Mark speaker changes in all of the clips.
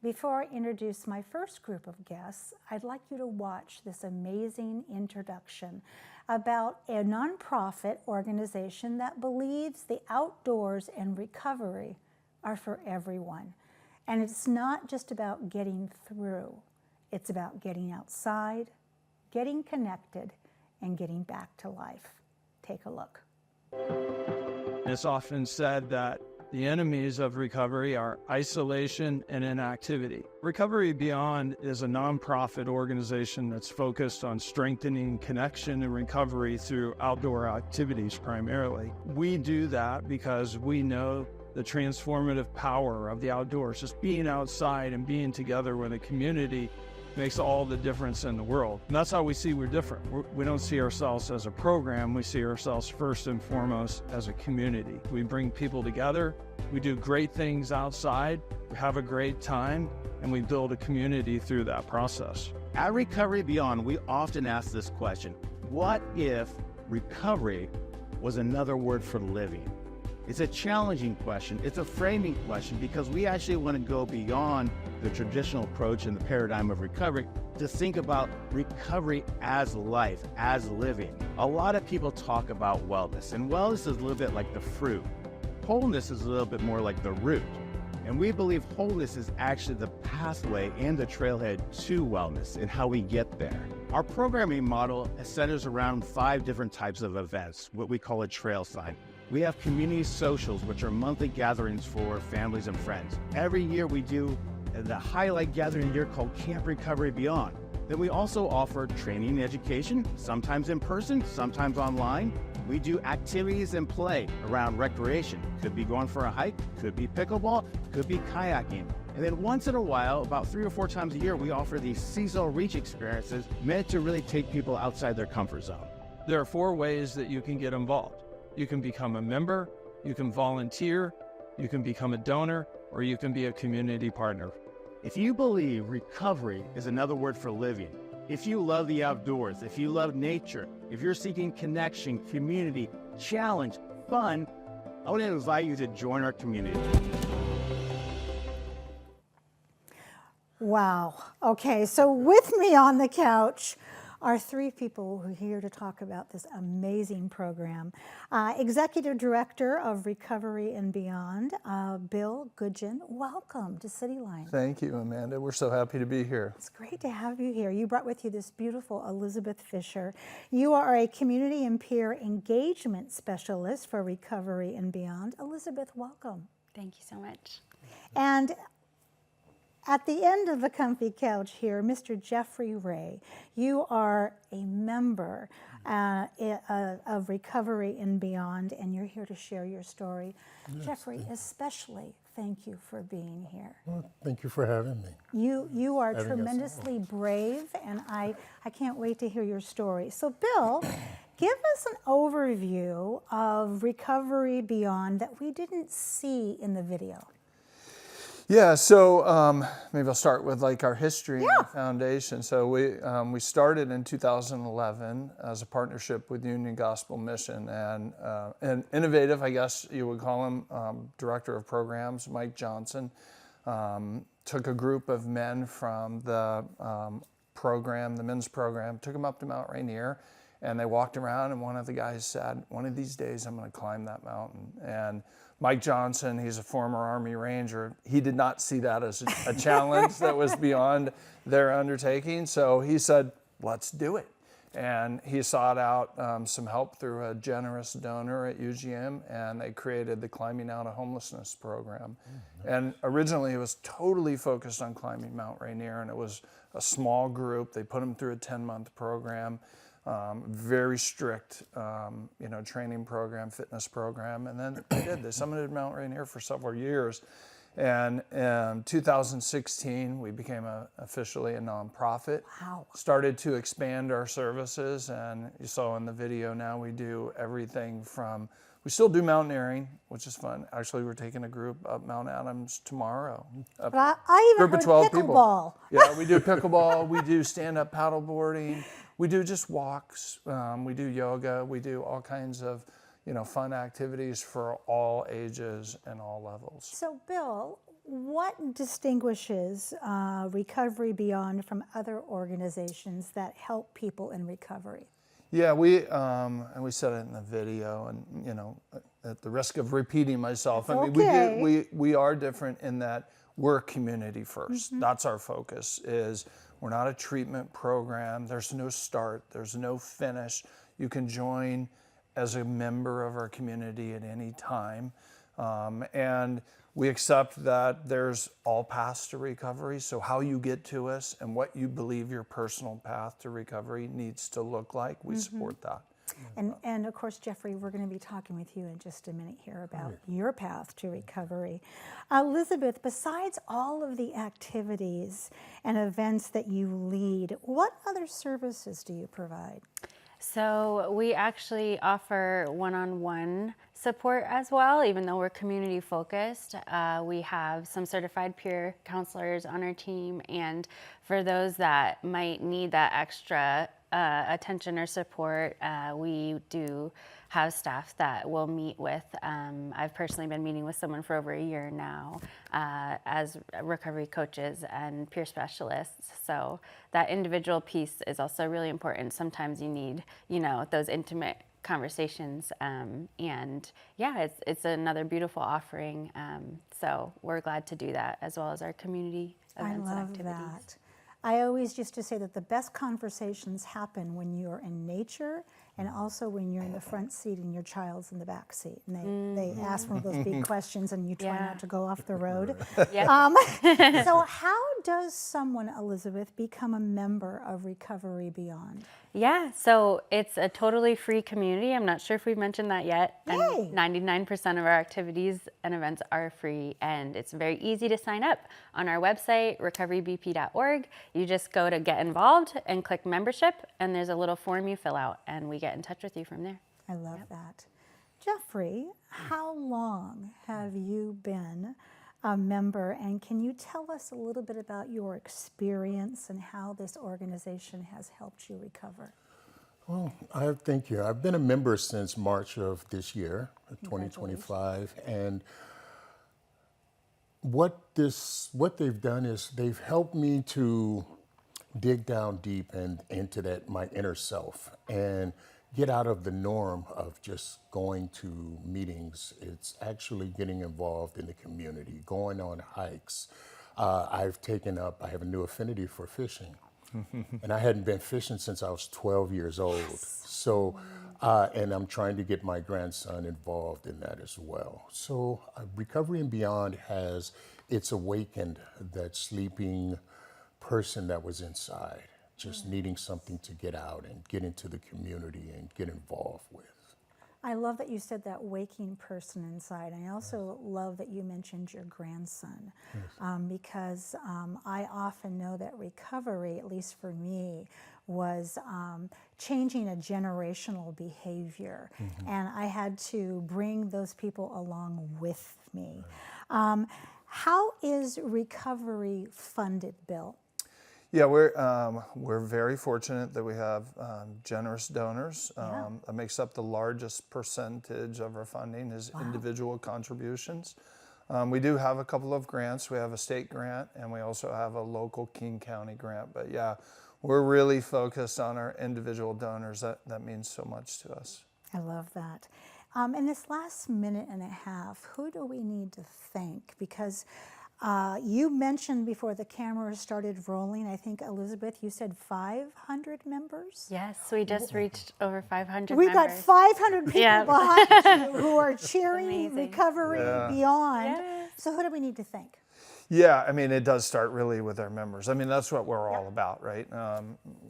Speaker 1: Before I introduce my first group of guests, I'd like you to watch this amazing introduction about a nonprofit organization that believes the outdoors and recovery are for everyone. And it's not just about getting through, it's about getting outside, getting connected, and getting back to life. Take a look.
Speaker 2: It's often said that the enemies of recovery are isolation and inactivity. Recovery Beyond is a nonprofit organization that's focused on strengthening connection and recovery through outdoor activities primarily. We do that because we know the transformative power of the outdoors. Just being outside and being together with a community makes all the difference in the world. And that's how we see we're different. We don't see ourselves as a program, we see ourselves first and foremost as a community. We bring people together, we do great things outside, we have a great time, and we build a community through that process.
Speaker 3: At Recovery Beyond, we often ask this question: what if recovery was another word for living? It's a challenging question. It's a framing question because we actually want to go beyond the traditional approach and the paradigm of recovery to think about recovery as life, as living. A lot of people talk about wellness, and wellness is a little bit like the fruit. Wholeness is a little bit more like the root. And we believe wholeness is actually the pathway and the trailhead to wellness and how we get there. Our programming model centers around 5 different types of events, what we call a trail sign. We have community socials, which are monthly gatherings for families and friends. Every year we do the highlight gathering year called Camp Recovery Beyond. Then we also offer training and education, sometimes in person, sometimes online. We do activities and play around recreation. Could be going for a hike, could be pickleball, could be kayaking. And then once in a while, about 3 or 4 times a year, we offer these seasonal reach experiences meant to really take people outside their comfort zone.
Speaker 2: There are 4 ways that you can get involved. You can become a member, you can volunteer, you can become a donor, or you can be a community partner.
Speaker 3: If you believe recovery is another word for living, if you love the outdoors, if you love nature, if you're seeking connection, community, challenge, fun, I want to invite you to join our community.
Speaker 1: Wow. Okay, so with me on the couch are 3 people who are here to talk about this amazing program. Executive Director of Recovery and Beyond, Bill Goodgen. Welcome to Cityline.
Speaker 4: Thank you, Amanda. We're so happy to be here.
Speaker 1: It's great to have you here. You brought with you this beautiful Elizabeth Fisher. You are a community and peer engagement specialist for Recovery and Beyond. Elizabeth, welcome.
Speaker 5: Thank you so much.
Speaker 1: And at the end of the comfy couch here, Mr. Jeffrey Ray, you are a member of Recovery and Beyond, and you're here to share your story. Yes. Jeffrey, especially thank you for being here.
Speaker 6: Well, thank you for having me.
Speaker 1: You are tremendously brave, and I can't wait to hear your story. So Bill, give us an overview of Recovery Beyond that we didn't see in the video.
Speaker 4: Yeah, so maybe I'll start with like our history and the foundation. So we started in 2011 as a partnership with Union Gospel Mission, and innovative, I guess you would call him, Director of Programs, Mike Johnson, took a group of men from the program, the men's program, took them up to Mount Rainier, and they walked around, and one of the guys said, one of these days I'm going to climb that mountain. And Mike Johnson, he's a former Army Ranger. He did not see that as a challenge that was beyond their undertaking. So he said, let's do it. And he sought out some help through a generous donor at UGM, and they created the Climbing Out of Homelessness program. And originally it was totally focused on climbing Mount Rainier, and it was a small group. They put them through a 10-month program. Very strict, training program, fitness program, and then they did. They summited Mount Rainier for several years, and in 2016 we became officially a nonprofit.
Speaker 1: Wow! Started
Speaker 4: to expand our services, and you saw in the video now we do everything from. We still do mountaineering, which is fun. Actually, we're taking a group up Mount Adams tomorrow.
Speaker 1: But I even heard pickleball.
Speaker 4: Yeah, we do pickleball. We do stand-up paddleboarding. We do just walks. We do yoga. We do all kinds of, fun activities for all ages and all levels.
Speaker 1: So, Bill, what distinguishes Recovery Beyond from other organizations that help people in recovery?
Speaker 4: Yeah, and we said it in the video, and you know, at the risk of repeating myself,
Speaker 1: That's
Speaker 4: I mean,
Speaker 1: okay.
Speaker 4: we are different in that we're community first. That's our focus. Is we're not a treatment program. There's no start. There's no finish. You can join as a member of our community at any time, and we accept that there's all paths to recovery. So how you get to us and what you believe your personal path to recovery needs to look like, we support that.
Speaker 1: And of course, Jeffrey, we're going to be talking with you in just a minute here about your path to recovery. Elizabeth, besides all of the activities and events that you lead, what other services do you provide?
Speaker 5: So we actually offer one-on-one support as well, even though we're community focused. We have some certified peer counselors on our team, and for those that might need that extra attention or support, we do have staff that we'll meet with. I've personally been meeting with someone for over a year now as recovery coaches and peer specialists. So that individual piece is also really important. Sometimes you need, you know, those intimate conversations, and yeah, it's another beautiful offering. So we're glad to do that, as well as our community events and activities.
Speaker 1: I love that. I always used to say that the best conversations happen when you're in nature and also when you're in the front seat and your child's in the back seat. And they ask one of those big questions and you try not to go off the road. So how does someone, Elizabeth, become a member of Recovery Beyond?
Speaker 5: Yeah, so it's a totally free community. I'm not sure if we've mentioned that yet.
Speaker 1: Yay.
Speaker 5: And 99% of our activities and events are free, and it's very easy to sign up. On our website, recoverybp.org, you just go to Get Involved and click Membership, and there's a little form you fill out, and we get in touch with you from there.
Speaker 1: I love that. Jeffrey, how long have you been a member, and can you tell us a little bit about your experience and how this organization has helped you recover?
Speaker 6: Well, thank you. I've been a member since March of this year, 2025, and what they've done is they've helped me to dig down deep and into my inner self and get out of the norm of just going to meetings. It's actually getting involved in the community, going on hikes. I have a new affinity for fishing. And I hadn't been fishing since I was 12 years old. So, and I'm trying to get my grandson involved in that as well. So Recovery and Beyond it's awakened that sleeping person that was inside, just needing something to get out and get into the community and get involved with.
Speaker 1: I love that you said that waking person inside. I also love that you mentioned your grandson, because I often know that recovery, at least for me, was changing a generational behavior. And I had to bring those people along with me. How is recovery funded, Bill?
Speaker 4: Yeah, we're very fortunate that we have generous donors. That makes up the largest percentage of our funding is individual contributions. We do have a couple of grants. We have a state grant, and we also have a local King County grant. But yeah, we're really focused on our individual donors. That means so much to us.
Speaker 1: I love that. In this last minute and a half, who do we need to thank? Because you mentioned before the camera started rolling, I think, Elizabeth, you said 500 members?
Speaker 5: Yes, we just reached over 500
Speaker 1: We've
Speaker 5: members.
Speaker 1: got 500 people behind you who are cheering
Speaker 5: amazing.
Speaker 1: Recovery Beyond.
Speaker 5: Yes.
Speaker 1: So who do we need to thank?
Speaker 4: Yeah, I mean, it does start really with our members. I mean, that's what we're all about, right?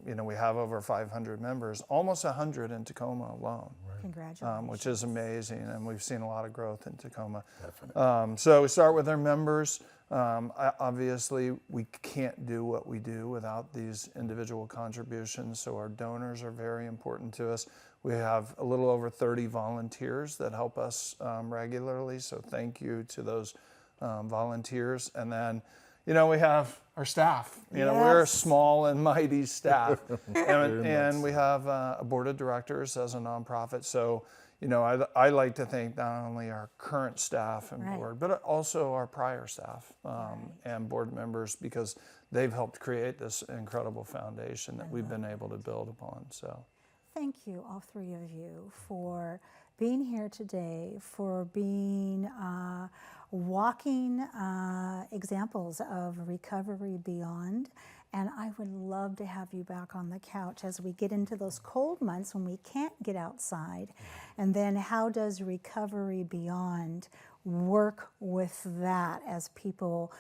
Speaker 4: You know, we have over 500 members, almost 100 in Tacoma alone.
Speaker 1: Congratulations.
Speaker 4: Which is amazing, and we've seen a lot of growth in Tacoma. Definitely. So we start with our members. Obviously, we can't do what we do without these individual contributions, so our donors are very important to us. We have a little over 30 volunteers that help us regularly, so thank you to those volunteers. And then, you know, we have our staff. You know, we're a small and mighty staff. and we have a board of directors as a nonprofit. So, you know, I like to thank not only our current staff and
Speaker 1: Right.
Speaker 4: board, but also our prior staff and board members, because they've helped create this incredible foundation that we've been able to build upon. So
Speaker 1: Thank you, all three of you, for being here today, for being walking examples of recovery beyond. And I would love to have you back on the couch as we get into those cold months when we can't get outside. And then how does recovery beyond work with that as people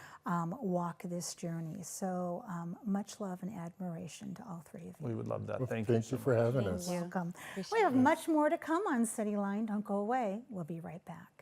Speaker 1: walk this journey? So much love and admiration to all three of you.
Speaker 4: we would love that.
Speaker 6: Well,
Speaker 4: Thank you.
Speaker 6: thank you for having us.
Speaker 1: Welcome. We have much more to come on Cityline. Don't go away. We'll be right back.